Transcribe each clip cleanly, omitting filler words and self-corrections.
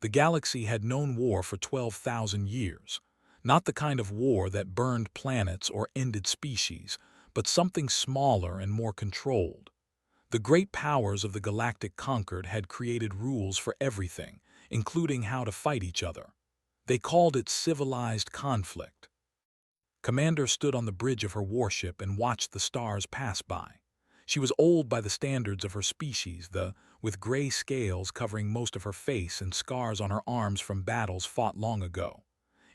The galaxy had known war for 12,000 years. Not the kind of war that burned planets or ended species, but something smaller and more controlled. The great powers of the Galactic Concord had created rules for everything, including how to fight each other. They called it civilized conflict. Commander stood on the bridge of her warship and watched the stars pass by. She was old by the standards of her species, with gray scales covering most of her face and scars on her arms from battles fought long ago.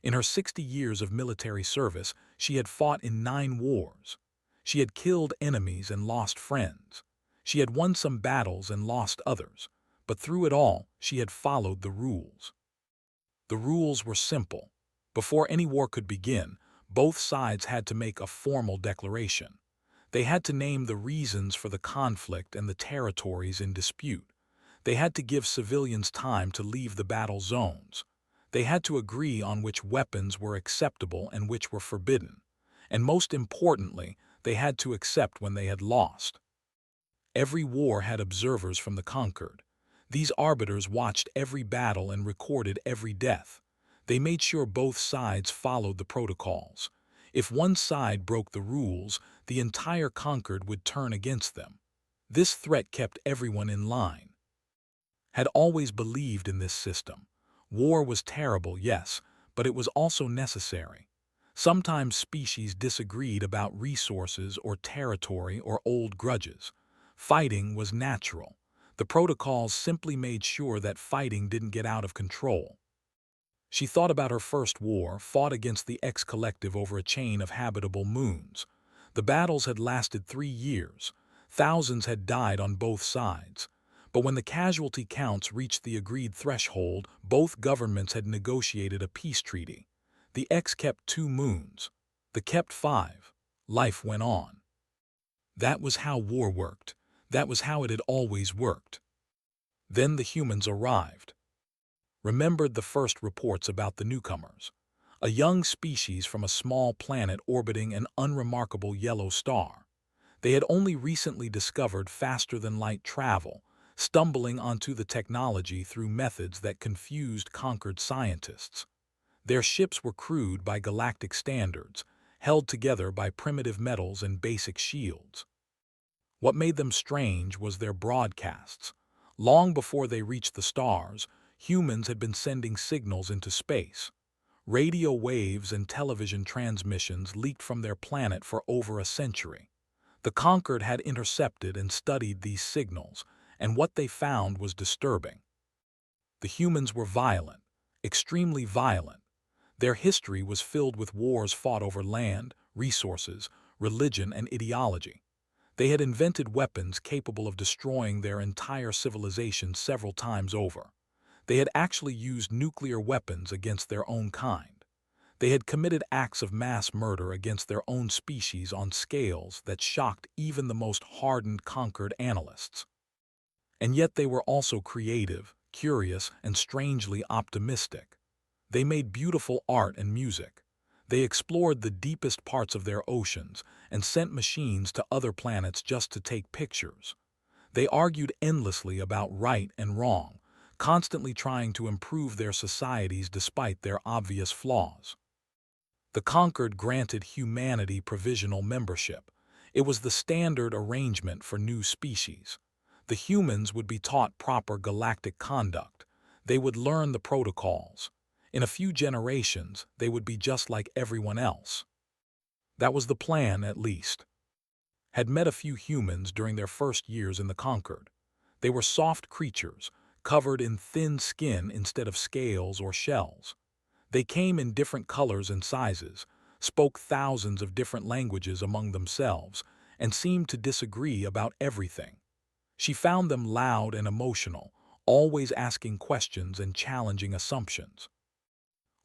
In her 60 years of military service, she had fought in 9 wars. She had killed enemies and lost friends. She had won some battles and lost others, but through it all, she had followed the rules. The rules were simple. Before any war could begin, both sides had to make a formal declaration. They had to name the reasons for the conflict and the territories in dispute. They had to give civilians time to leave the battle zones. They had to agree on which weapons were acceptable and which were forbidden. And most importantly, they had to accept when they had lost. Every war had observers from the conquered. These arbiters watched every battle and recorded every death. They made sure both sides followed the protocols. If one side broke the rules, the entire conquered would turn against them. This threat kept everyone in line. Had always believed in this system. War was terrible, yes, but it was also necessary. Sometimes species disagreed about resources or territory or old grudges. Fighting was natural. The protocols simply made sure that fighting didn't get out of control. She thought about her first war, fought against the X Collective over a chain of habitable moons. The battles had lasted 3 years. Thousands had died on both sides. But when the casualty counts reached the agreed threshold, both governments had negotiated a peace treaty. The X kept 2 moons. The kept 5. Life went on. That was how war worked. That was how it had always worked. Then the humans arrived. Remembered the first reports about the newcomers. A young species from a small planet orbiting an unremarkable yellow star. They had only recently discovered faster-than-light travel, stumbling onto the technology through methods that confused conquered scientists. Their ships were crewed by galactic standards, held together by primitive metals and basic shields. What made them strange was their broadcasts. Long before they reached the stars, humans had been sending signals into space. Radio waves and television transmissions leaked from their planet for over a century. The conquered had intercepted and studied these signals, and what they found was disturbing. The humans were violent, extremely violent. Their history was filled with wars fought over land, resources, religion, and ideology. They had invented weapons capable of destroying their entire civilization several times over. They had actually used nuclear weapons against their own kind. They had committed acts of mass murder against their own species on scales that shocked even the most hardened conquered analysts. And yet they were also creative, curious, and strangely optimistic. They made beautiful art and music. They explored the deepest parts of their oceans and sent machines to other planets just to take pictures. They argued endlessly about right and wrong, constantly trying to improve their societies despite their obvious flaws. The conquered granted humanity provisional membership. It was the standard arrangement for new species. The humans would be taught proper galactic conduct. They would learn the protocols. In a few generations, they would be just like everyone else. That was the plan, at least. Had met a few humans during their first years in the conquered. They were soft creatures, covered in thin skin instead of scales or shells. They came in different colors and sizes, spoke thousands of different languages among themselves, and seemed to disagree about everything. She found them loud and emotional, always asking questions and challenging assumptions.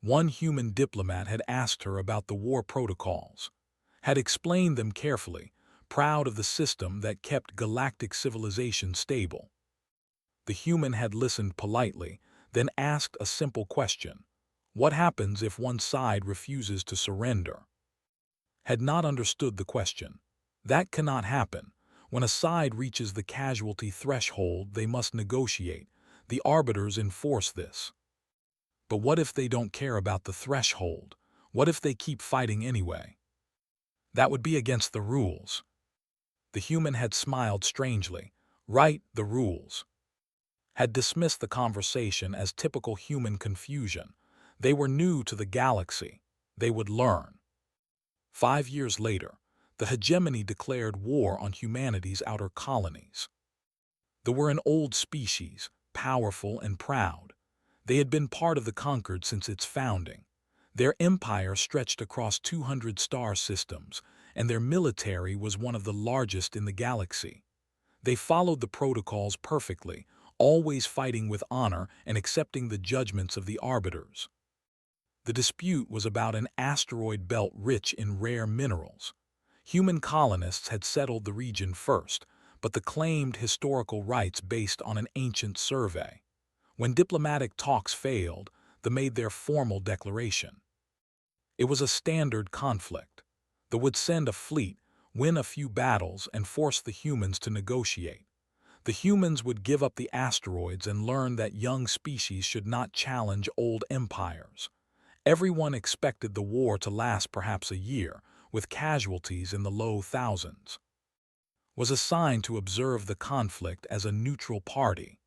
One human diplomat had asked her about the war protocols, had explained them carefully, proud of the system that kept galactic civilization stable. The human had listened politely, then asked a simple question. What happens if one side refuses to surrender? Had not understood the question. That cannot happen. When a side reaches the casualty threshold, they must negotiate. The arbiters enforce this. But what if they don't care about the threshold? What if they keep fighting anyway? That would be against the rules. The human had smiled strangely. Right, the rules. Had dismissed the conversation as typical human confusion. They were new to the galaxy. They would learn. 5 years later, the hegemony declared war on humanity's outer colonies. They were an old species, powerful and proud. They had been part of the conquered since its founding. Their empire stretched across 200 star systems, and their military was one of the largest in the galaxy. They followed the protocols perfectly, always fighting with honor and accepting the judgments of the arbiters. The dispute was about an asteroid belt rich in rare minerals. Human colonists had settled the region first, but the claimed historical rights based on an ancient survey. When diplomatic talks failed, they made their formal declaration. It was a standard conflict. They would send a fleet, win a few battles, and force the humans to negotiate. The humans would give up the asteroids and learn that young species should not challenge old empires. Everyone expected the war to last perhaps a year, with casualties in the low thousands. Was assigned to observe the conflict as a neutral party.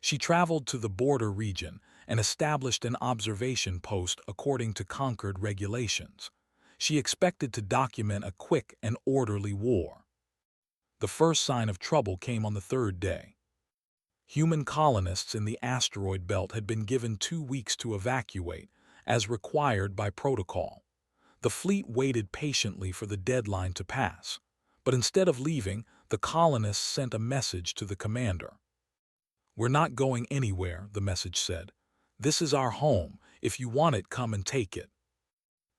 She traveled to the border region and established an observation post according to conquered regulations. She expected to document a quick and orderly war. The first sign of trouble came on the third day. Human colonists in the asteroid belt had been given 2 weeks to evacuate, as required by protocol. The fleet waited patiently for the deadline to pass, but instead of leaving, the colonists sent a message to the commander. "We're not going anywhere," the message said. "This is our home. If you want it, come and take it."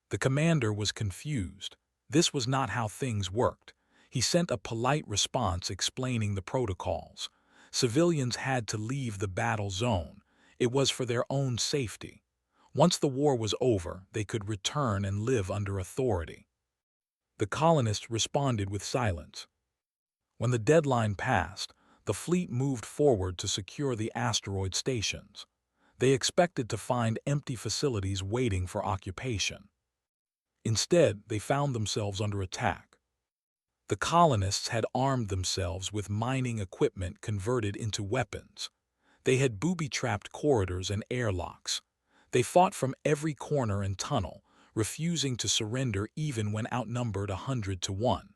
The commander was confused. This was not how things worked. He sent a polite response explaining the protocols. Civilians had to leave the battle zone. It was for their own safety. Once the war was over, they could return and live under authority. The colonists responded with silence. When the deadline passed, the fleet moved forward to secure the asteroid stations. They expected to find empty facilities waiting for occupation. Instead, they found themselves under attack. The colonists had armed themselves with mining equipment converted into weapons. They had booby-trapped corridors and airlocks. They fought from every corner and tunnel, refusing to surrender even when outnumbered 100-1.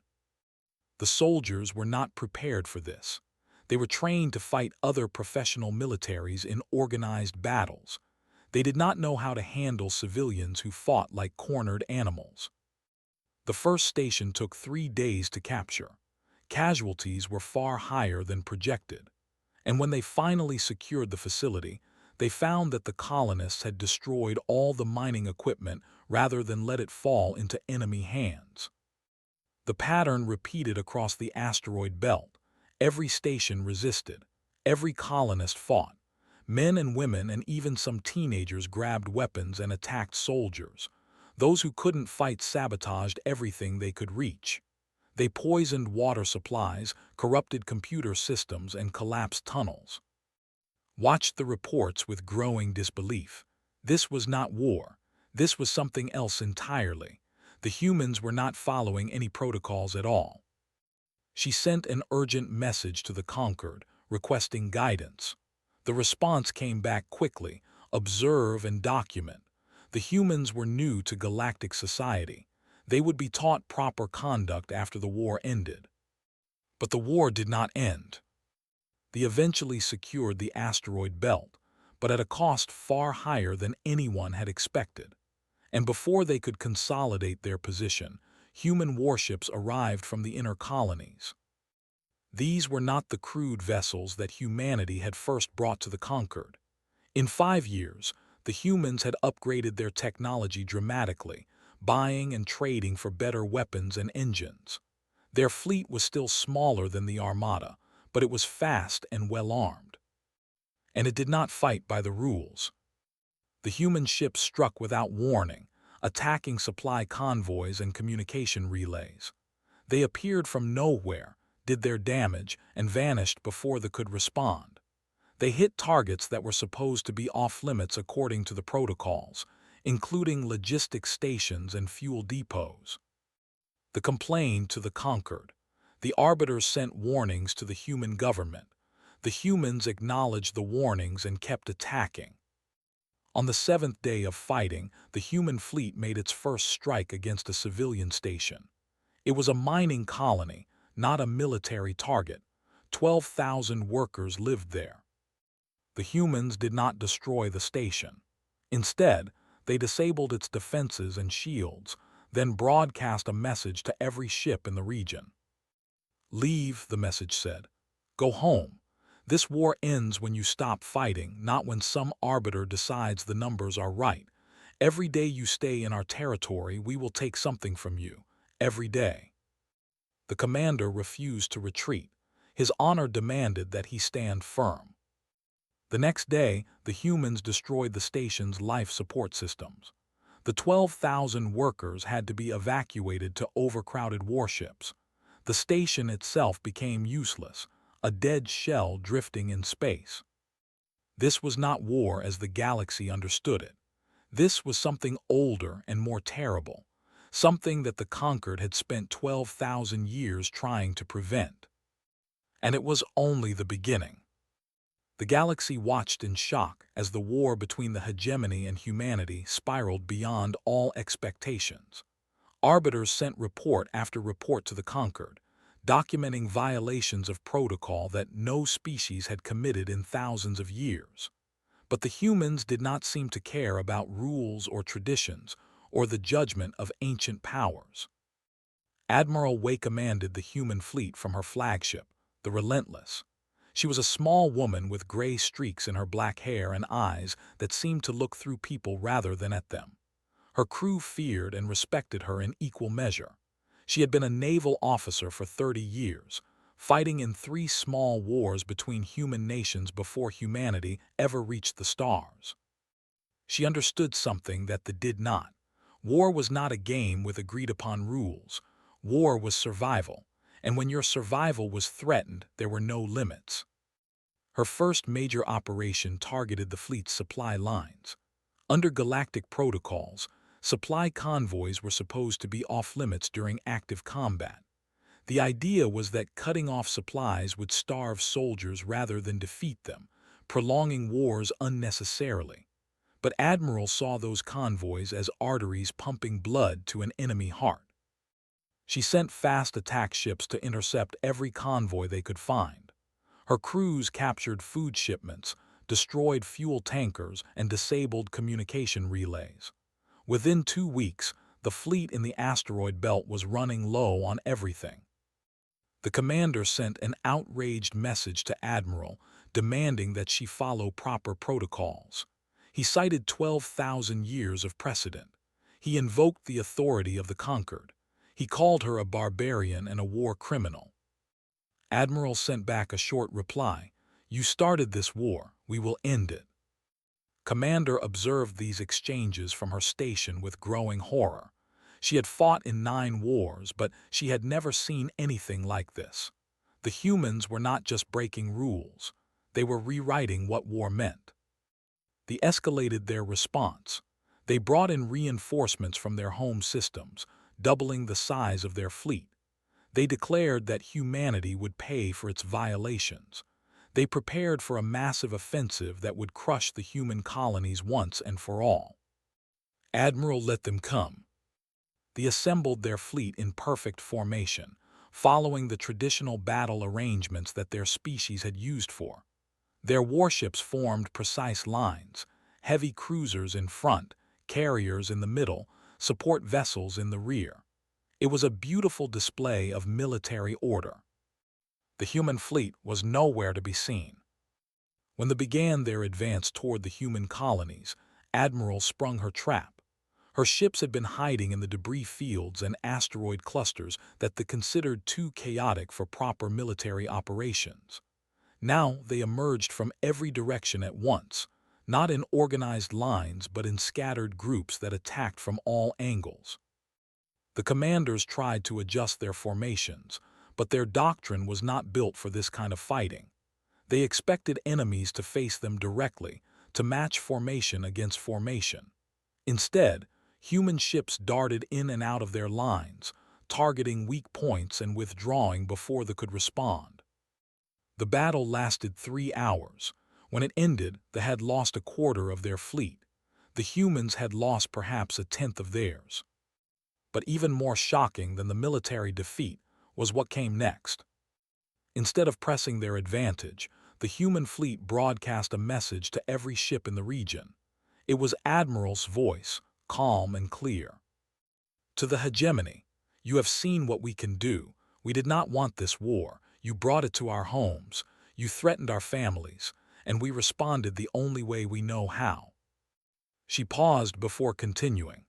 The soldiers were not prepared for this. They were trained to fight other professional militaries in organized battles. They did not know how to handle civilians who fought like cornered animals. The first station took 3 days to capture. Casualties were far higher than projected. And when they finally secured the facility, they found that the colonists had destroyed all the mining equipment rather than let it fall into enemy hands. The pattern repeated across the asteroid belt. Every station resisted. Every colonist fought. Men and women and even some teenagers grabbed weapons and attacked soldiers. Those who couldn't fight sabotaged everything they could reach. They poisoned water supplies, corrupted computer systems, and collapsed tunnels. Watched the reports with growing disbelief. This was not war. This was something else entirely. The humans were not following any protocols at all. She sent an urgent message to the conquered, requesting guidance. The response came back quickly: observe and document. The humans were new to galactic society. They would be taught proper conduct after the war ended. But the war did not end. They eventually secured the asteroid belt, but at a cost far higher than anyone had expected. And before they could consolidate their position, human warships arrived from the inner colonies. These were not the crude vessels that humanity had first brought to the conquered. In 5 years, the humans had upgraded their technology dramatically, buying and trading for better weapons and engines. Their fleet was still smaller than the Armada, but it was fast and well-armed. And it did not fight by the rules. The human ships struck without warning, attacking supply convoys and communication relays. They appeared from nowhere, did their damage, and vanished before they could respond. They hit targets that were supposed to be off-limits according to the protocols, including logistic stations and fuel depots. The complaint to the conquered. The arbiters sent warnings to the human government. The humans acknowledged the warnings and kept attacking. On the seventh day of fighting, the human fleet made its first strike against a civilian station. It was a mining colony, not a military target. 12,000 workers lived there. The humans did not destroy the station. Instead, they disabled its defenses and shields, then broadcast a message to every ship in the region. "Leave," the message said. "Go home. This war ends when you stop fighting, not when some arbiter decides the numbers are right. Every day you stay in our territory, we will take something from you. Every day." The commander refused to retreat. His honor demanded that he stand firm. The next day, the humans destroyed the station's life support systems. The 12,000 workers had to be evacuated to overcrowded warships. The station itself became useless, a dead shell drifting in space. This was not war as the galaxy understood it. This was something older and more terrible, something that the conquered had spent 12,000 years trying to prevent. And it was only the beginning. The galaxy watched in shock as the war between the hegemony and humanity spiraled beyond all expectations. Arbiters sent report after report to the conquered, documenting violations of protocol that no species had committed in thousands of years. But the humans did not seem to care about rules or traditions or the judgment of ancient powers. Admiral Wei commanded the human fleet from her flagship, the Relentless. She was a small woman with gray streaks in her black hair and eyes that seemed to look through people rather than at them. Her crew feared and respected her in equal measure. She had been a naval officer for 30 years, fighting in 3 small wars between human nations before humanity ever reached the stars. She understood something that they did not. War was not a game with agreed-upon rules. War was survival, and when your survival was threatened, there were no limits. Her first major operation targeted the fleet's supply lines. Under galactic protocols, supply convoys were supposed to be off-limits during active combat. The idea was that cutting off supplies would starve soldiers rather than defeat them, prolonging wars unnecessarily. But Admiral saw those convoys as arteries pumping blood to an enemy heart. She sent fast attack ships to intercept every convoy they could find. Her crews captured food shipments, destroyed fuel tankers, and disabled communication relays. Within 2 weeks, the fleet in the asteroid belt was running low on everything. The commander sent an outraged message to Admiral, demanding that she follow proper protocols. He cited 12,000 years of precedent. He invoked the authority of the conquered. He called her a barbarian and a war criminal. Admiral sent back a short reply: "You started this war, we will end it." Commander observed these exchanges from her station with growing horror. She had fought in 9 wars, but she had never seen anything like this. The humans were not just breaking rules, they were rewriting what war meant. They escalated their response. They brought in reinforcements from their home systems, doubling the size of their fleet. They declared that humanity would pay for its violations. They prepared for a massive offensive that would crush the human colonies once and for all. Admiral let them come. They assembled their fleet in perfect formation, following the traditional battle arrangements that their species had used for. Their warships formed precise lines, heavy cruisers in front, carriers in the middle, support vessels in the rear. It was a beautiful display of military order. The human fleet was nowhere to be seen. When they began their advance toward the human colonies, Admiral sprung her trap. Her ships had been hiding in the debris fields and asteroid clusters that they considered too chaotic for proper military operations. Now they emerged from every direction at once, not in organized lines but in scattered groups that attacked from all angles. The commanders tried to adjust their formations, but their doctrine was not built for this kind of fighting. They expected enemies to face them directly, to match formation against formation. Instead, human ships darted in and out of their lines, targeting weak points and withdrawing before they could respond. The battle lasted 3 hours. When it ended, they had lost a quarter of their fleet. The humans had lost perhaps a tenth of theirs. But even more shocking than the military defeat was what came next. Instead of pressing their advantage, the human fleet broadcast a message to every ship in the region. It was Admiral's voice, calm and clear. To the hegemony, you have seen what we can do. We did not want this war. You brought it to our homes. You threatened our families, and we responded the only way we know how. She paused before continuing.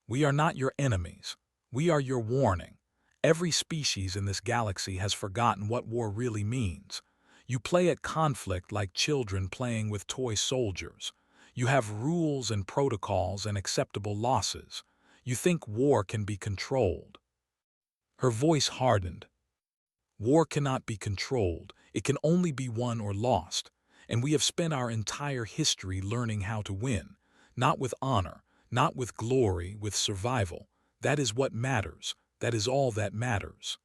We are not your enemies. We are your warning. Every species in this galaxy has forgotten what war really means. You play at conflict like children playing with toy soldiers. You have rules and protocols and acceptable losses. You think war can be controlled. Her voice hardened. War cannot be controlled. It can only be won or lost. And we have spent our entire history learning how to win, not with honor, not with glory, with survival. That is what matters. That is all that matters.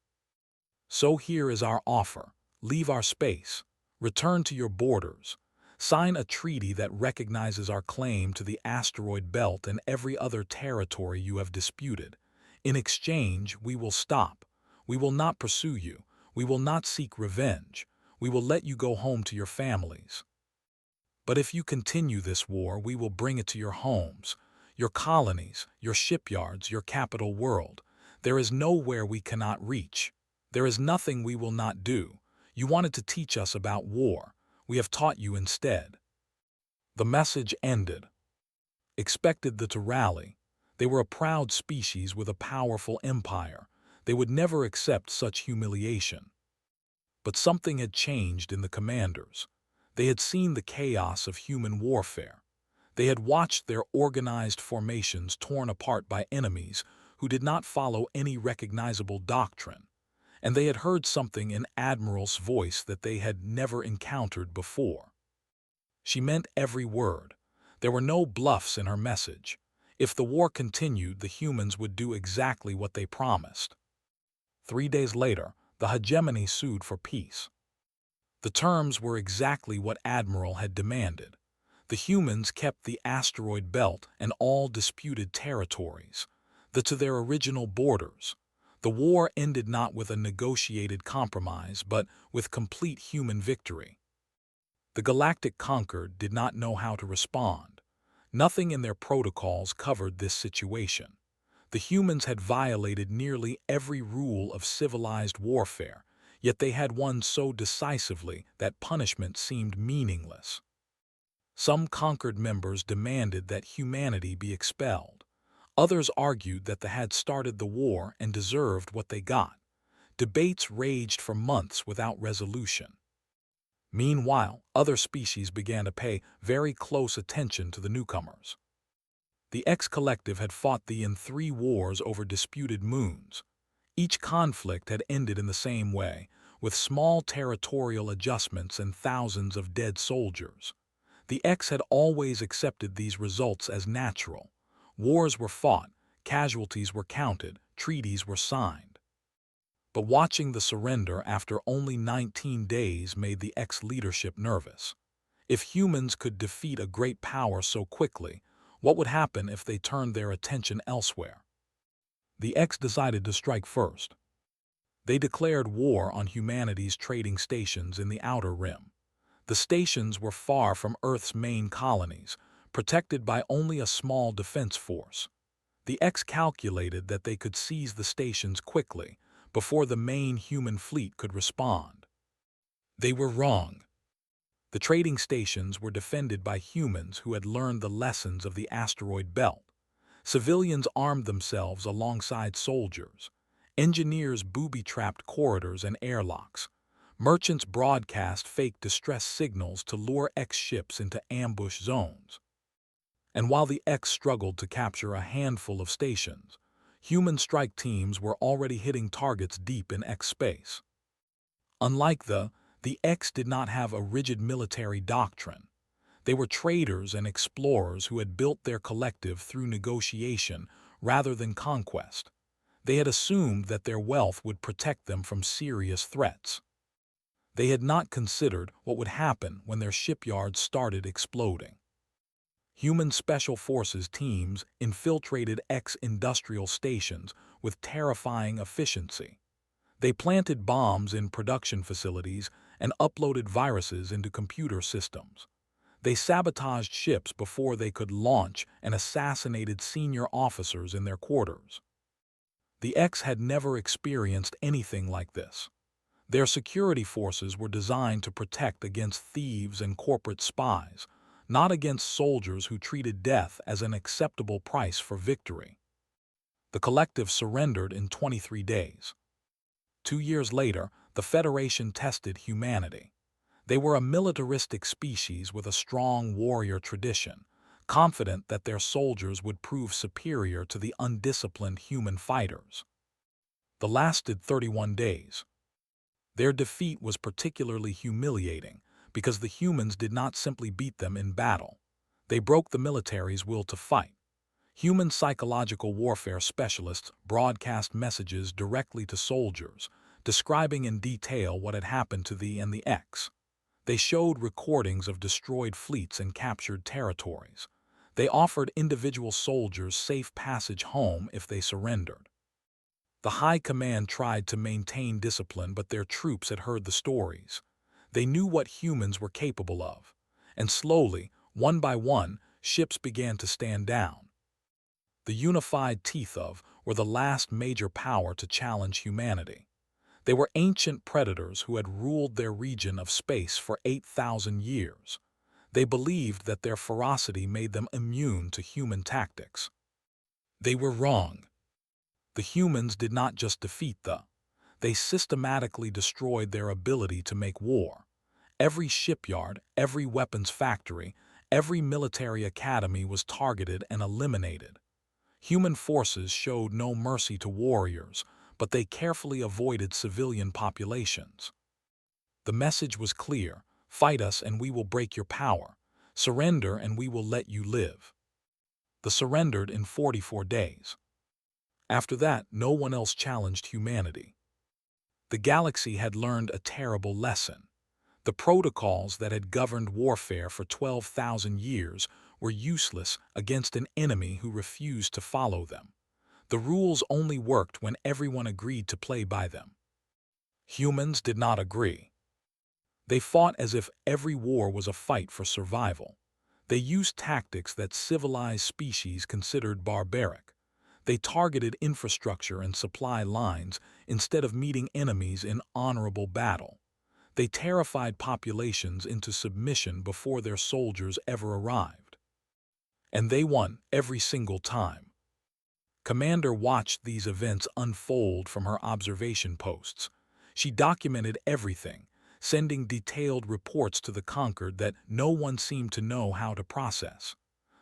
So here is our offer. Leave our space. Return to your borders. Sign a treaty that recognizes our claim to the asteroid belt and every other territory you have disputed. In exchange, we will stop. We will not pursue you. We will not seek revenge. We will let you go home to your families. But if you continue this war, we will bring it to your homes, your colonies, your shipyards, your capital world. There is nowhere we cannot reach. There is nothing we will not do. You wanted to teach us about war. We have taught you instead. The message ended. Expected them to rally. They were a proud species with a powerful empire. They would never accept such humiliation. But something had changed in the commanders. They had seen the chaos of human warfare. They had watched their organized formations torn apart by enemies who did not follow any recognizable doctrine. And they had heard something in Admiral's voice that they had never encountered before. She meant every word. There were no bluffs in her message. If the war continued, the humans would do exactly what they promised. 3 days later, the hegemony sued for peace. The terms were exactly what Admiral had demanded. The humans kept the asteroid belt and all disputed territories, to their original borders. The war ended not with a negotiated compromise, but with complete human victory. The Galactic Conquered did not know how to respond. Nothing in their protocols covered this situation. The humans had violated nearly every rule of civilized warfare, yet they had won so decisively that punishment seemed meaningless. Some conquered members demanded that humanity be expelled. Others argued that they had started the war and deserved what they got. Debates raged for months without resolution. Meanwhile, other species began to pay very close attention to the newcomers. The X Collective had fought in 3 wars over disputed moons. Each conflict had ended in the same way, with small territorial adjustments and thousands of dead soldiers. The X had always accepted these results as natural. Wars were fought, casualties were counted, treaties were signed. But watching the surrender after only 19 days made the X leadership nervous. If humans could defeat a great power so quickly, what would happen if they turned their attention elsewhere? The X decided to strike first. They declared war on humanity's trading stations in the Outer Rim. The stations were far from Earth's main colonies, protected by only a small defense force. The X calculated that they could seize the stations quickly, before the main human fleet could respond. They were wrong. The trading stations were defended by humans who had learned the lessons of the asteroid belt. Civilians armed themselves alongside soldiers. Engineers booby-trapped corridors and airlocks. Merchants broadcast fake distress signals to lure X ships into ambush zones. And while the X struggled to capture a handful of stations, human strike teams were already hitting targets deep in X space. Unlike The X did not have a rigid military doctrine. They were traders and explorers who had built their collective through negotiation rather than conquest. They had assumed that their wealth would protect them from serious threats. They had not considered what would happen when their shipyards started exploding. Human Special Forces teams infiltrated X-industrial stations with terrifying efficiency. They planted bombs in production facilities and uploaded viruses into computer systems. They sabotaged ships before they could launch and assassinated senior officers in their quarters. The X had never experienced anything like this. Their security forces were designed to protect against thieves and corporate spies, not against soldiers who treated death as an acceptable price for victory. The collective surrendered in 23 days. 2 years later, the Federation tested humanity. They were a militaristic species with a strong warrior tradition, confident that their soldiers would prove superior to the undisciplined human fighters. The lasted 31 days. Their defeat was particularly humiliating because the humans did not simply beat them in battle. They broke the military's will to fight. Human psychological warfare specialists broadcast messages directly to soldiers, describing in detail what had happened to the and the X. They showed recordings of destroyed fleets and captured territories. They offered individual soldiers safe passage home if they surrendered. The High Command tried to maintain discipline, but their troops had heard the stories. They knew what humans were capable of. And slowly, one by one, ships began to stand down. The unified Teethov were the last major power to challenge humanity. They were ancient predators who had ruled their region of space for 8,000 years. They believed that their ferocity made them immune to human tactics. They were wrong. The humans did not just defeat they systematically destroyed their ability to make war. Every shipyard, every weapons factory, every military academy was targeted and eliminated. Human forces showed no mercy to warriors, but they carefully avoided civilian populations. The message was clear: fight us and we will break your power. Surrender and we will let you live. They surrendered in 44 days. After that, no one else challenged humanity. The galaxy had learned a terrible lesson. The protocols that had governed warfare for 12,000 years were useless against an enemy who refused to follow them. The rules only worked when everyone agreed to play by them. Humans did not agree. They fought as if every war was a fight for survival. They used tactics that civilized species considered barbaric. They targeted infrastructure and supply lines instead of meeting enemies in honorable battle. They terrified populations into submission before their soldiers ever arrived. And they won every single time. Commander watched these events unfold from her observation posts. She documented everything, sending detailed reports to the conquered that no one seemed to know how to process.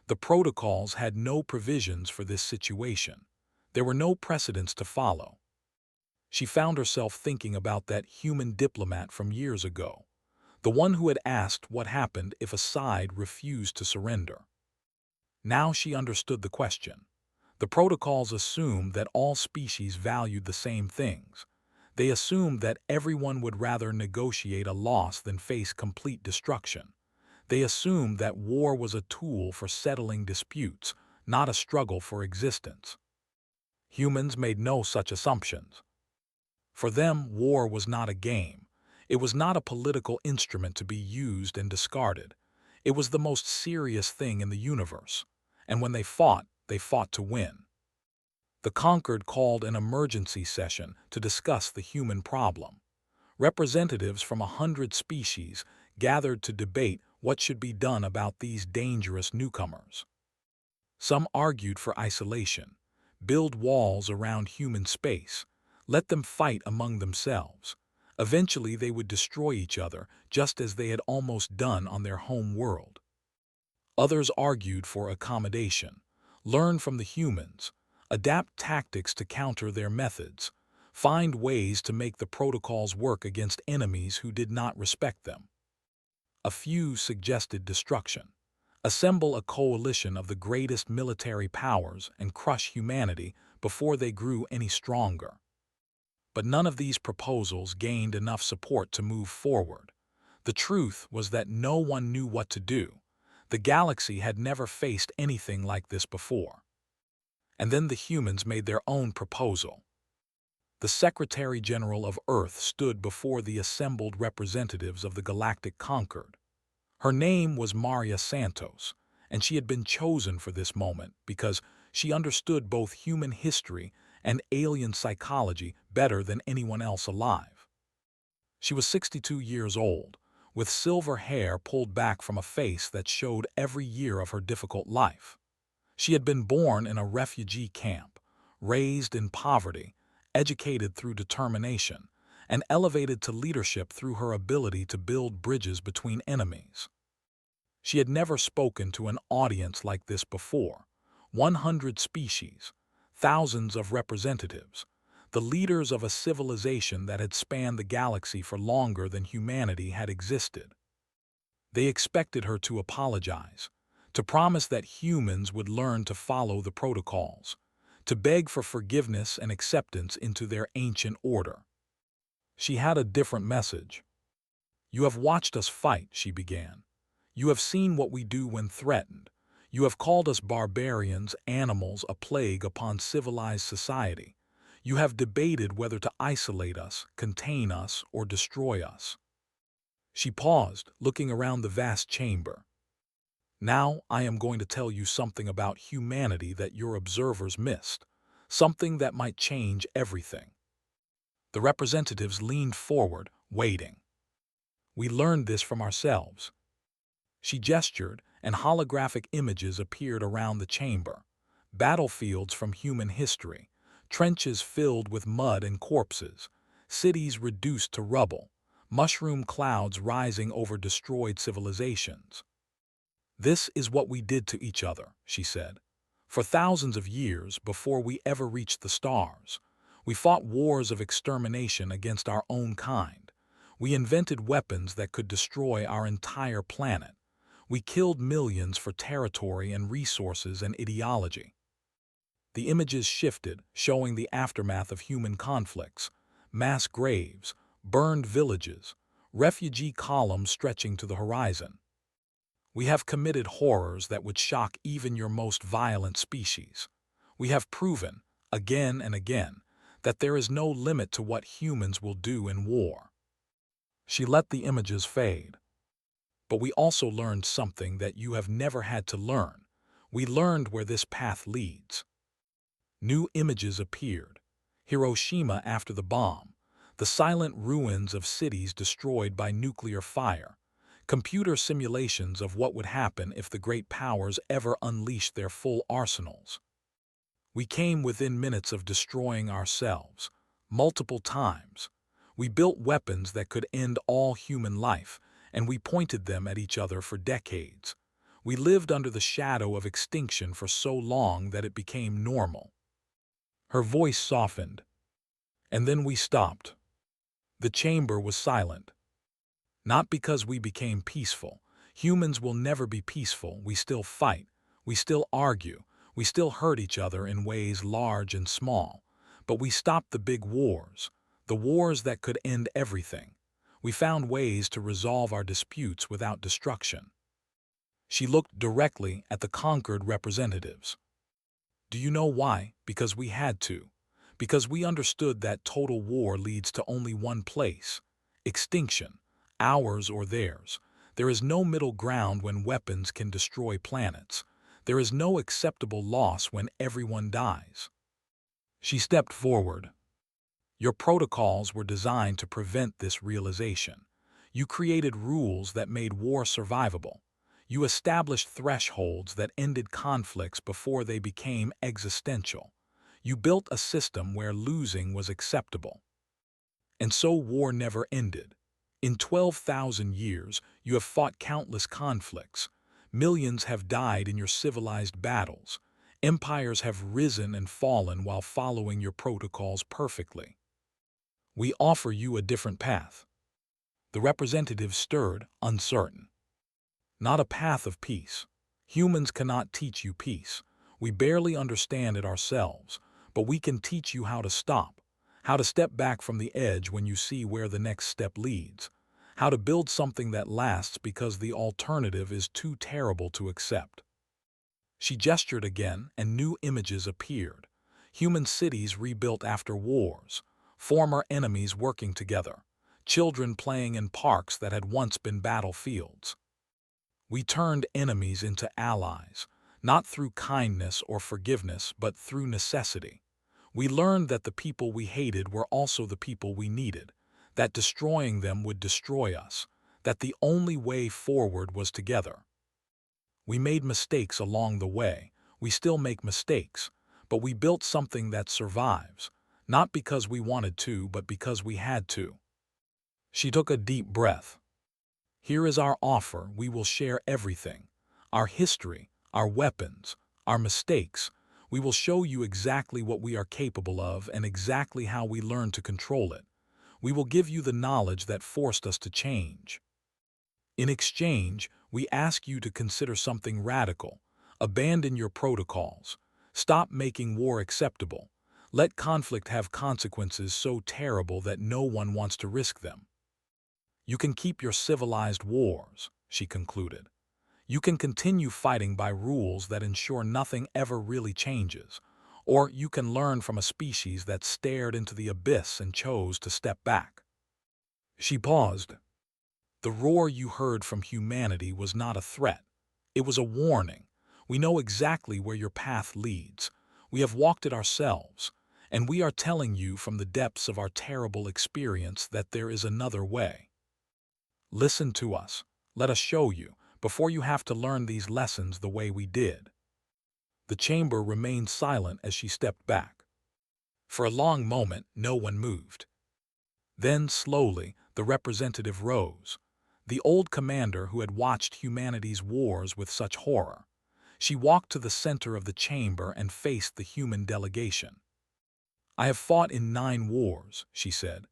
The protocols had no provisions for this situation. There were no precedents to follow. She found herself thinking about that human diplomat from years ago, the one who had asked what happened if a side refused to surrender. Now she understood the question. The protocols assumed that all species valued the same things. They assumed that everyone would rather negotiate a loss than face complete destruction. They assumed that war was a tool for settling disputes, not a struggle for existence. Humans made no such assumptions. For them, war was not a game. It was not a political instrument to be used and discarded. It was the most serious thing in the universe. And when they fought to win. The conquered called an emergency session to discuss the human problem. Representatives from 100 species gathered to debate what should be done about these dangerous newcomers. Some argued for isolation, build walls around human space, let them fight among themselves. Eventually they would destroy each other, just as they had almost done on their home world. Others argued for accommodation, learn from the humans, adapt tactics to counter their methods, Find ways to make the protocols work against enemies who did not respect them. A few suggested destruction. Assemble a coalition of the greatest military powers and crush humanity before they grew any stronger. But none of these proposals gained enough support to move forward. The truth was that no one knew what to do. The galaxy had never faced anything like this before. And then the humans made their own proposal. The Secretary General of Earth stood before the assembled representatives of the Galactic Concord. Her name was Maria Santos, and she had been chosen for this moment because she understood both human history and alien psychology better than anyone else alive. She was 62 years old, with silver hair pulled back from a face that showed every year of her difficult life. She had been born in a refugee camp, raised in poverty, educated through determination, and elevated to leadership through her ability to build bridges between enemies. She had never spoken to an audience like this before. 100 species, thousands of representatives, the leaders of a civilization that had spanned the galaxy for longer than humanity had existed. They expected her to apologize, to promise that humans would learn to follow the protocols, to beg for forgiveness and acceptance into their ancient order. She had a different message. "You have watched us fight," she began. "You have seen what we do when threatened. You have called us barbarians, animals, a plague upon civilized society. You have debated whether to isolate us, contain us, or destroy us." She paused, looking around the vast chamber. "Now I am going to tell you something about humanity that your observers missed, something that might change everything." The representatives leaned forward, waiting. "We learned this from ourselves." She gestured, and holographic images appeared around the chamber. Battlefields from human history, trenches filled with mud and corpses, cities reduced to rubble, mushroom clouds rising over destroyed civilizations. "This is what we did to each other," she said. "For thousands of years before we ever reached the stars, we fought wars of extermination against our own kind. We invented weapons that could destroy our entire planet. We killed millions for territory and resources and ideology." The images shifted, showing the aftermath of human conflicts: mass graves, burned villages, refugee columns stretching to the horizon. "We have committed horrors that would shock even your most violent species. We have proven, again and again, that there is no limit to what humans will do in war." She let the images fade. "But we also learned something that you have never had to learn. We learned where this path leads." New images appeared. Hiroshima after the bomb, the silent ruins of cities destroyed by nuclear fire, computer simulations of what would happen if the great powers ever unleashed their full arsenals. "We came within minutes of destroying ourselves, multiple times. We built weapons that could end all human life, and we pointed them at each other for decades. We lived under the shadow of extinction for so long that it became normal." Her voice softened. "And then we stopped." The chamber was silent. "Not because we became peaceful. Humans will never be peaceful. We still fight. We still argue. We still hurt each other in ways large and small. But we stopped the big wars, the wars that could end everything. We found ways to resolve our disputes without destruction." She looked directly at the conquered representatives. "Do you know why? Because we had to. Because we understood that total war leads to only one place: extinction, ours or theirs. There is no middle ground when weapons can destroy planets. There is no acceptable loss when everyone dies." She stepped forward. "Your protocols were designed to prevent this realization. You created rules that made war survivable. You established thresholds that ended conflicts before they became existential. You built a system where losing was acceptable. And so war never ended. In 12,000 years, you have fought countless conflicts. Millions have died in your civilized battles. Empires have risen and fallen while following your protocols perfectly. We offer you a different path. The representative stirred, uncertain. Not a path of peace. Humans cannot teach you peace. We barely understand it ourselves, but we can teach you how to stop, how to step back from the edge when you see where the next step leads, how to build something that lasts because the alternative is too terrible to accept. She gestured again, and new images appeared. Human cities rebuilt after wars, former enemies working together, children playing in parks that had once been battlefields. We turned enemies into allies, not through kindness or forgiveness, but through necessity. We learned that the people we hated were also the people we needed, that destroying them would destroy us, that the only way forward was together. We made mistakes along the way. We still make mistakes, but we built something that survives, not because we wanted to, but because we had to. She took a deep breath. Here is our offer. We will share everything. Our history, our weapons, our mistakes. We will show you exactly what we are capable of and exactly how we learn to control it. We will give you the knowledge that forced us to change. In exchange, we ask you to consider something radical. Abandon your protocols. Stop making war acceptable. Let conflict have consequences so terrible that no one wants to risk them. You can keep your civilized wars, she concluded. You can continue fighting by rules that ensure nothing ever really changes. Or you can learn from a species that stared into the abyss and chose to step back. She paused. The roar you heard from humanity was not a threat. It was a warning. We know exactly where your path leads. We have walked it ourselves, and we are telling you from the depths of our terrible experience that there is another way. Listen to us. Let us show you, before you have to learn these lessons the way we did. The chamber remained silent as she stepped back. For a long moment, no one moved. Then, slowly, the representative rose. The old commander who had watched humanity's wars with such horror. She walked to the center of the chamber and faced the human delegation. I have fought in 9 wars, she said.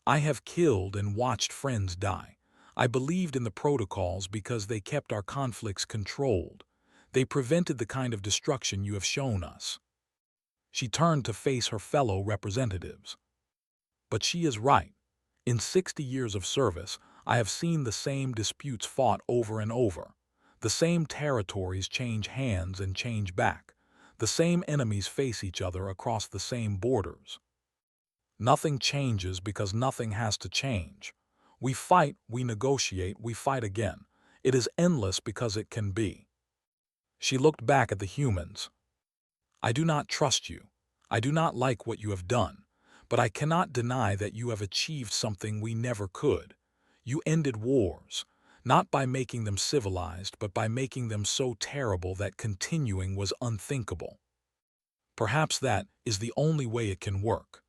I have killed and watched friends die. I believed in the protocols because they kept our conflicts controlled. They prevented the kind of destruction you have shown us. She turned to face her fellow representatives. But she is right. In 60 years of service, I have seen the same disputes fought over and over. The same territories change hands and change back. The same enemies face each other across the same borders. Nothing changes because nothing has to change. We fight, we negotiate, we fight again. It is endless because it can be. She looked back at the humans. I do not trust you. I do not like what you have done. But I cannot deny that you have achieved something we never could. You ended wars, not by making them civilized, but by making them so terrible that continuing was unthinkable. Perhaps that is the only way it can work.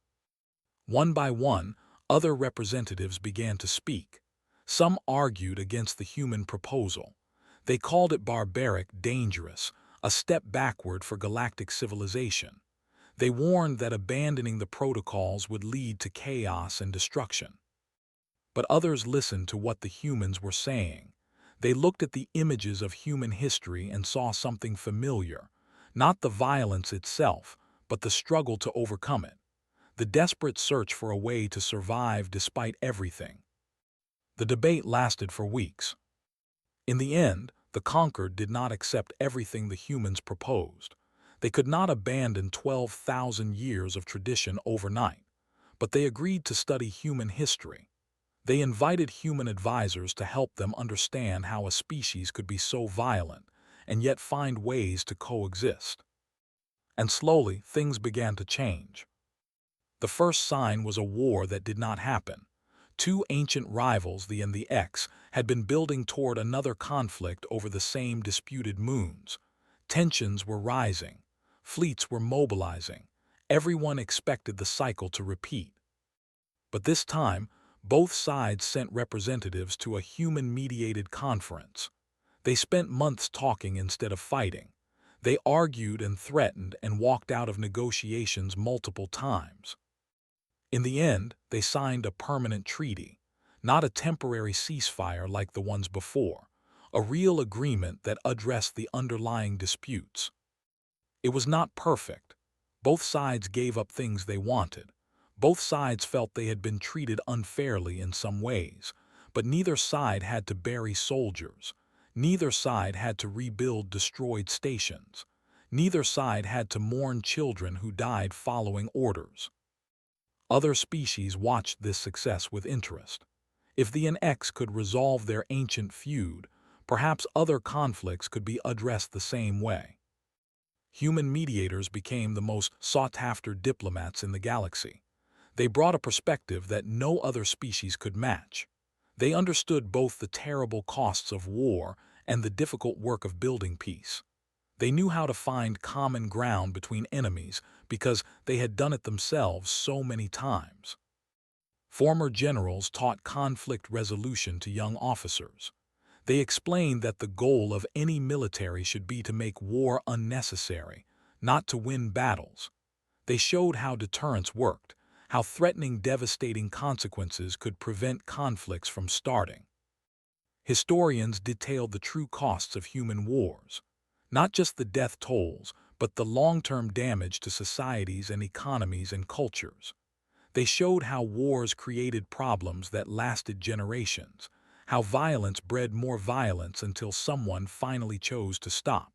One by one, other representatives began to speak. Some argued against the human proposal. They called it barbaric, dangerous, a step backward for galactic civilization. They warned that abandoning the protocols would lead to chaos and destruction. But others listened to what the humans were saying. They looked at the images of human history and saw something familiar, not the violence itself, but the struggle to overcome it. The desperate search for a way to survive despite everything. The debate lasted for weeks. In the end, the conquered did not accept everything the humans proposed. They could not abandon 12,000 years of tradition overnight, but they agreed to study human history. They invited human advisors to help them understand how a species could be so violent and yet find ways to coexist. And slowly, things began to change. The first sign was a war that did not happen. 2 ancient rivals, the and the X, had been building toward another conflict over the same disputed moons. Tensions were rising. Fleets were mobilizing. Everyone expected the cycle to repeat. But this time, both sides sent representatives to a human-mediated conference. They spent months talking instead of fighting. They argued and threatened and walked out of negotiations multiple times. In the end, they signed a permanent treaty, not a temporary ceasefire like the ones before, a real agreement that addressed the underlying disputes. It was not perfect. Both sides gave up things they wanted. Both sides felt they had been treated unfairly in some ways, but neither side had to bury soldiers. Neither side had to rebuild destroyed stations. Neither side had to mourn children who died following orders. Other species watched this success with interest. If the NX could resolve their ancient feud, perhaps other conflicts could be addressed the same way. Human mediators became the most sought-after diplomats in the galaxy. They brought a perspective that no other species could match. They understood both the terrible costs of war and the difficult work of building peace. They knew how to find common ground between enemies because they had done it themselves so many times. Former generals taught conflict resolution to young officers. They explained that the goal of any military should be to make war unnecessary, not to win battles. They showed how deterrence worked, how threatening devastating consequences could prevent conflicts from starting. Historians detailed the true costs of human wars, not just the death tolls, but the long-term damage to societies and economies and cultures. They showed how wars created problems that lasted generations, how violence bred more violence until someone finally chose to stop.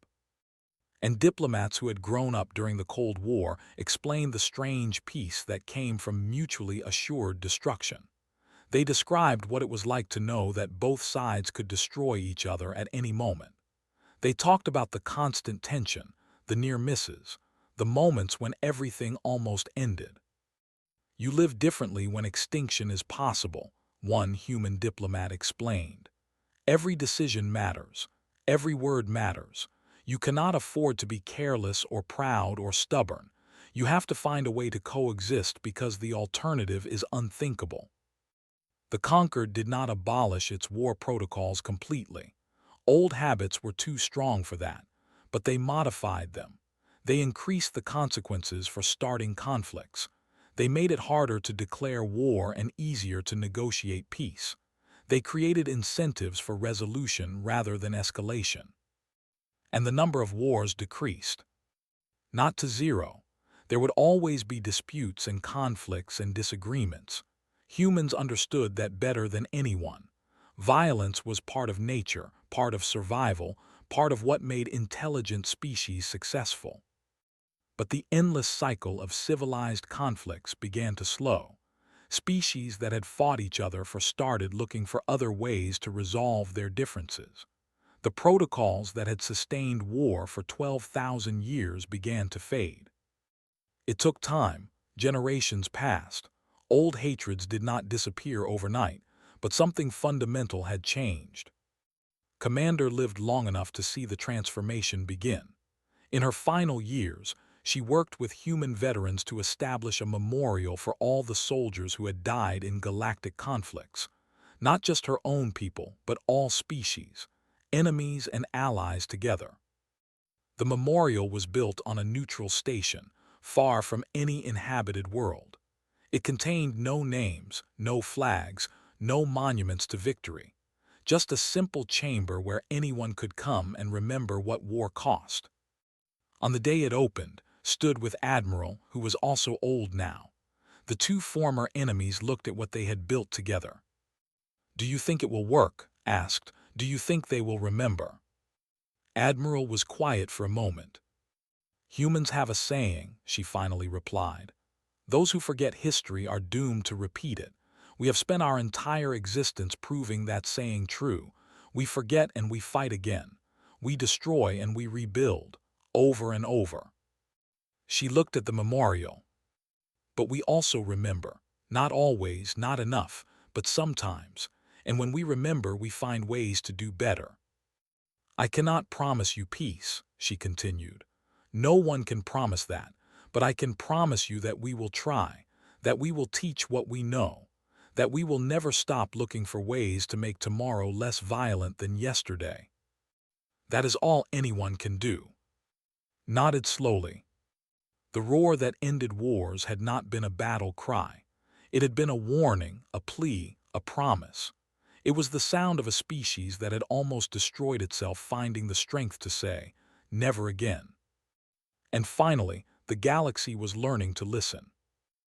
And diplomats who had grown up during the Cold War explained the strange peace that came from mutually assured destruction. They described what it was like to know that both sides could destroy each other at any moment. They talked about the constant tension, the near misses, the moments when everything almost ended. You live differently when extinction is possible, one human diplomat explained. Every decision matters. Every word matters. You cannot afford to be careless or proud or stubborn. You have to find a way to coexist because the alternative is unthinkable. The conquered did not abolish its war protocols completely. Old habits were too strong for that, but they modified them. They increased the consequences for starting conflicts. They made it harder to declare war and easier to negotiate peace. They created incentives for resolution rather than escalation. And the number of wars decreased. Not to zero. There would always be disputes and conflicts and disagreements. Humans understood that better than anyone. Violence was part of nature, part of survival, part of what made intelligent species successful. But the endless cycle of civilized conflicts began to slow. Species that had fought each other started looking for other ways to resolve their differences. The protocols that had sustained war for 12,000 years began to fade. It took time. Generations passed. Old hatreds did not disappear overnight, but something fundamental had changed. Commander lived long enough to see the transformation begin. In her final years, she worked with human veterans to establish a memorial for all the soldiers who had died in galactic conflicts. Not just her own people, but all species, enemies and allies together. The memorial was built on a neutral station, far from any inhabited world. It contained no names, no flags, no monuments to victory. Just a simple chamber where anyone could come and remember what war cost. On the day it opened, stood with Admiral, who was also old now. The two former enemies looked at what they had built together. "Do you think it will work?" asked. "Do you think they will remember?" Admiral was quiet for a moment. "Humans have a saying," she finally replied. "Those who forget history are doomed to repeat it. We have spent our entire existence proving that saying true. We forget and we fight again. We destroy and we rebuild, over and over." She looked at the memorial. "But we also remember. Not always, not enough, but sometimes. And when we remember, we find ways to do better." "I cannot promise you peace," she continued. "No one can promise that, but I can promise you that we will try, that we will teach what we know, that we will never stop looking for ways to make tomorrow less violent than yesterday. That is all anyone can do." Nodded slowly. The roar that ended wars had not been a battle cry. It had been a warning, a plea, a promise. It was the sound of a species that had almost destroyed itself, finding the strength to say, "Never again." And finally, the galaxy was learning to listen.